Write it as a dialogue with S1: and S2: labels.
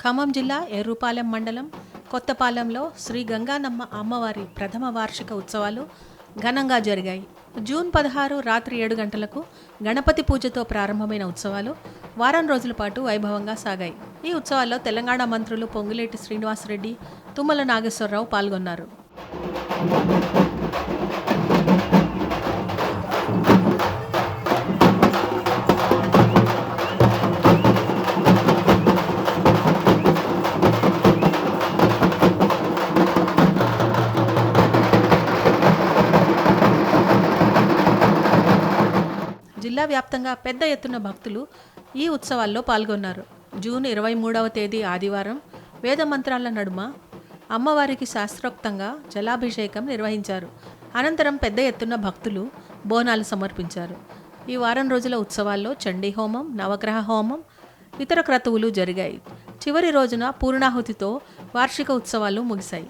S1: ఖమ్మం జిల్లా ఎర్రుపాలెం మండలం కొత్తపాలెంలో శ్రీ గంగానమ్మ అమ్మవారి ప్రథమ వార్షిక ఉత్సవాలు ఘనంగా జరిగాయి. జూన్ 16 రాత్రి 7 గంటలకు గణపతి పూజతో ప్రారంభమైన ఉత్సవాలు వారం రోజుల పాటు వైభవంగా సాగాయి. ఈ ఉత్సవాల్లో తెలంగాణ మంత్రులు పొంగులేటి శ్రీనివాసరెడ్డి, తుమ్మల నాగేశ్వరరావు పాల్గొన్నారు. జిల్లా వ్యాప్తంగా పెద్ద ఎత్తున భక్తులు ఈ ఉత్సవాల్లో పాల్గొన్నారు. జూన్ 23వ తేదీ ఆదివారం వేద మంత్రాల నడుమ అమ్మవారికి శాస్త్రోక్తంగా జలాభిషేకం నిర్వహించారు. అనంతరం పెద్ద ఎత్తున భక్తులు బోనాలు సమర్పించారు. ఈ వారం రోజుల ఉత్సవాల్లో చండీ హోమం, నవగ్రహ హోమం, ఇతర క్రతువులు జరిగాయి. చివరి రోజున పూర్ణాహుతితో వార్షిక ఉత్సవాలు ముగిశాయి.